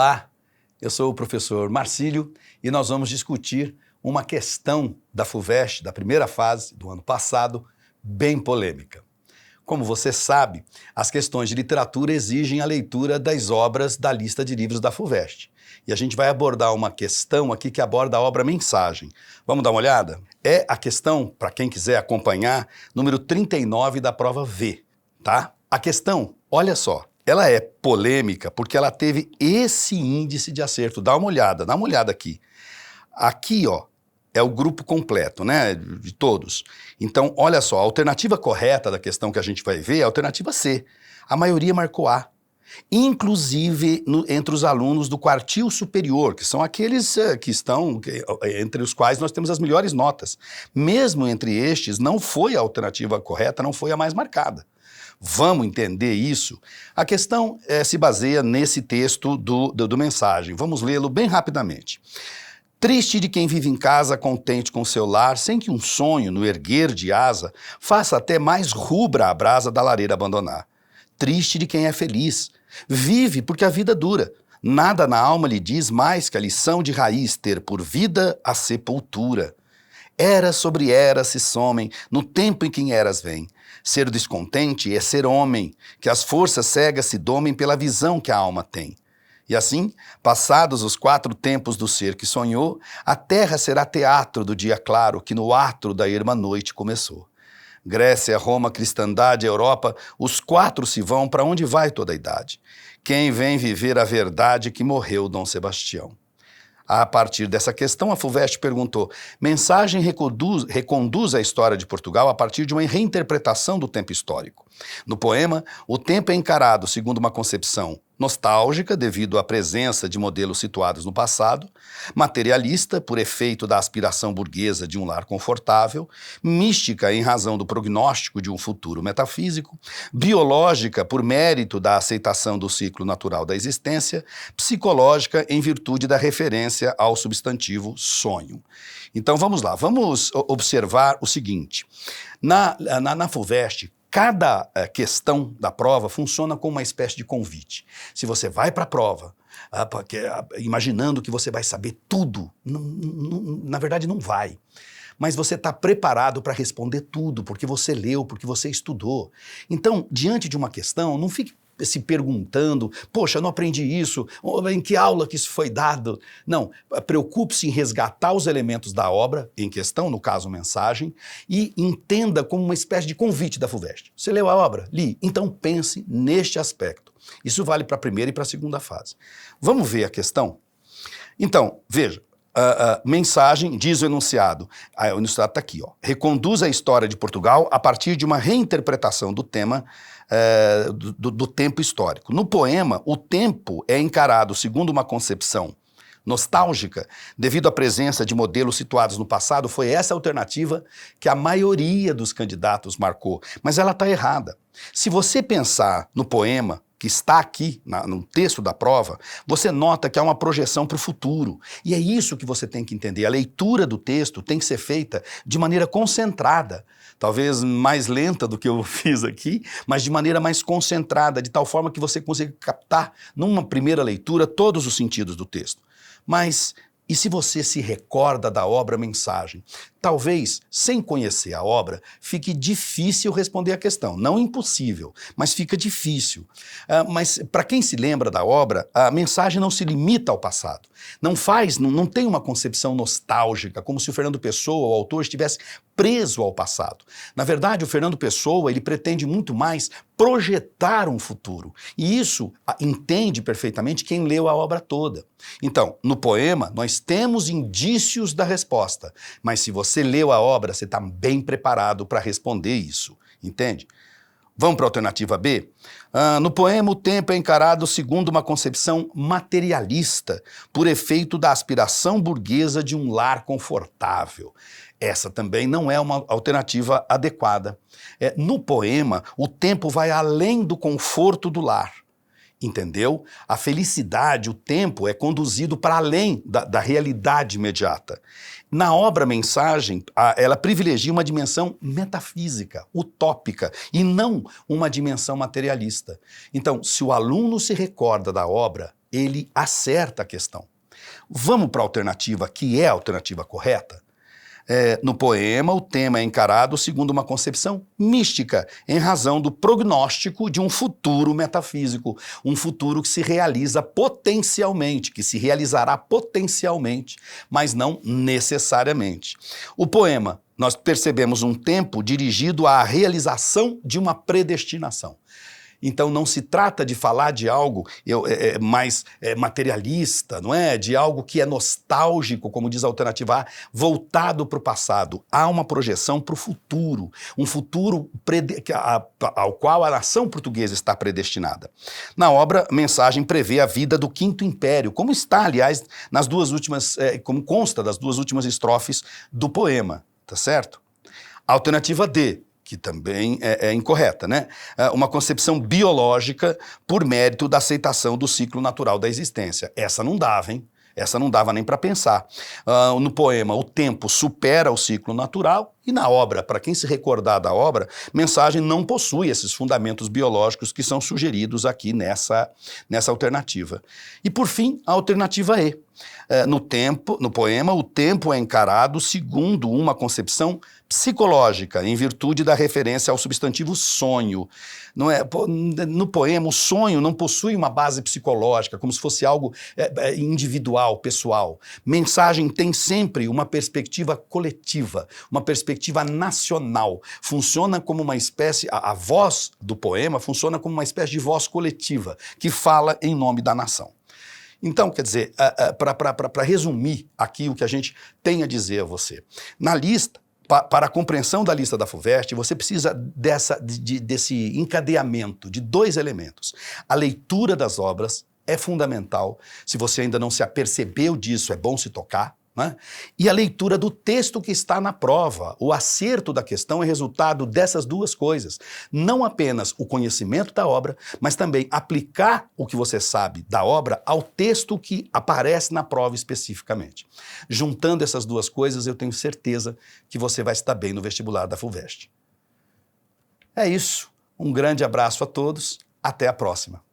Olá, eu sou o professor Marcílio e nós vamos discutir uma questão da FUVEST, da primeira fase do ano passado, bem polêmica. Como você sabe, as questões de literatura exigem a leitura das obras da lista de livros da FUVEST. E a gente vai abordar uma questão aqui que aborda a obra Mensagem. Vamos dar uma olhada? É a questão, para quem quiser acompanhar, número 39 da prova V, tá? A questão, olha só, ela é polêmica porque ela teve esse índice de acerto. Dá uma olhada aqui. Aqui, ó, é o grupo completo, né, de todos. Então, olha só, a alternativa correta da questão que a gente vai ver é a alternativa C. A maioria marcou A. Inclusive entre os alunos do quartil superior, que são aqueles entre os quais nós temos as melhores notas. Mesmo entre estes, não foi a alternativa correta, não foi a mais marcada. Vamos entender isso? A questão se baseia nesse texto do Mensagem. Vamos lê-lo bem rapidamente. Triste de quem vive em casa contente com seu lar, sem que um sonho, no erguer de asa, faça até mais rubra a brasa da lareira abandonar. Triste de quem é feliz, vive porque a vida dura. Nada na alma lhe diz mais que a lição de raiz ter por vida a sepultura. Eras sobre eras se somem, no tempo em que eras vêm. Ser descontente é ser homem, que as forças cegas se domem pela visão que a alma tem. E assim, passados os 4 tempos do ser que sonhou, a terra será teatro do dia claro que no atro da erma noite começou. Grécia, Roma, cristandade, Europa, os 4 se vão para onde vai toda a idade. Quem vem viver a verdade que morreu Dom Sebastião? A partir dessa questão, a FUVEST perguntou: Mensagem reconduz a história de Portugal a partir de uma reinterpretação do tempo histórico. No poema, o tempo é encarado segundo uma concepção nostálgica, devido à presença de modelos situados no passado, materialista, por efeito da aspiração burguesa de um lar confortável, mística em razão do prognóstico de um futuro metafísico, biológica, por mérito da aceitação do ciclo natural da existência, psicológica, em virtude da referência ao substantivo sonho. Então vamos lá, vamos observar o seguinte. Na FUVEST, cada questão da prova funciona como uma espécie de convite. Se você vai para a prova imaginando que você vai saber tudo, na verdade não vai. Mas você está preparado para responder tudo, porque você leu, porque você estudou. Então, diante de uma questão, não fique se perguntando, poxa, eu não aprendi isso, em que aula que isso foi dado? Não, preocupe-se em resgatar os elementos da obra em questão, no caso Mensagem, e entenda como uma espécie de convite da FUVEST. Você leu a obra? Li. Então pense neste aspecto. Isso vale para a primeira e para a segunda fase. Vamos ver a questão? Então, veja. Mensagem, diz o enunciado está aqui, ó, reconduz a história de Portugal a partir de uma reinterpretação do tema do tempo histórico. No poema, o tempo é encarado segundo uma concepção nostálgica, devido à presença de modelos situados no passado. Foi essa alternativa que a maioria dos candidatos marcou, mas ela está errada. Se você pensar no poema, que está aqui no texto da prova, você nota que há uma projeção para o futuro. E é isso que você tem que entender. A leitura do texto tem que ser feita de maneira concentrada, talvez mais lenta do que eu fiz aqui, mas de maneira mais concentrada, de tal forma que você consiga captar, numa primeira leitura, todos os sentidos do texto. Mas, e se você se recorda da obra Mensagem? Talvez, sem conhecer a obra, fique difícil responder a questão. Não impossível, mas fica difícil. Mas para quem se lembra da obra, a Mensagem não se limita ao passado. Não tem uma concepção nostálgica, como se o Fernando Pessoa, o autor, estivesse preso ao passado. Na verdade, o Fernando Pessoa, ele pretende muito mais projetar um futuro. E isso entende perfeitamente quem leu a obra toda. Então, no poema, nós temos indícios da resposta, mas se você leu a obra, você está bem preparado para responder isso, entende? Vamos para a alternativa B? No poema, o tempo é encarado segundo uma concepção materialista, por efeito da aspiração burguesa de um lar confortável. Essa também não é uma alternativa adequada. No poema, o tempo vai além do conforto do lar. Entendeu? A felicidade, o tempo é conduzido para além da realidade imediata. Na obra Mensagem, ela privilegia uma dimensão metafísica, utópica, e não uma dimensão materialista. Então, se o aluno se recorda da obra, ele acerta a questão. Vamos para a alternativa, que é a alternativa correta? No poema, o tema é encarado segundo uma concepção mística, em razão do prognóstico de um futuro metafísico, um futuro que se realiza potencialmente, que se realizará potencialmente, mas não necessariamente. O poema, nós percebemos um tempo dirigido à realização de uma predestinação. Então não se trata de falar de algo mais materialista, não é? De algo que é nostálgico, como diz a alternativa A, voltado para o passado. Há uma projeção para o futuro, um futuro ao qual a nação portuguesa está predestinada. Na obra, a mensagem prevê a vida do Quinto Império, como está, aliás, nas duas últimas, como consta das duas últimas estrofes do poema, tá certo? A alternativa D, que também é incorreta, né? Uma concepção biológica por mérito da aceitação do ciclo natural da existência. Essa não dava, hein? Essa não dava nem para pensar. No poema, o tempo supera o ciclo natural, e na obra, para quem se recordar da obra, mensagem não possui esses fundamentos biológicos que são sugeridos aqui nessa alternativa. E por fim, a alternativa E. No poema, o tempo é encarado segundo uma concepção psicológica, em virtude da referência ao substantivo sonho. No poema, o sonho não possui uma base psicológica, como se fosse algo individual, pessoal. Mensagem tem sempre uma perspectiva coletiva, uma perspectiva nacional. Funciona como uma espécie, a voz do poema funciona como uma espécie de voz coletiva, que fala em nome da nação. Então, quer dizer, para resumir aqui o que a gente tem a dizer a você, na lista, para a compreensão da lista da FUVEST, você precisa desse encadeamento de dois elementos. A leitura das obras é fundamental. Se você ainda não se apercebeu disso, é bom se tocar, né? E a leitura do texto que está na prova. O acerto da questão é resultado dessas duas coisas. Não apenas o conhecimento da obra, mas também aplicar o que você sabe da obra ao texto que aparece na prova especificamente. Juntando essas duas coisas, eu tenho certeza que você vai estar bem no vestibular da FUVEST. É isso. Um grande abraço a todos. Até a próxima.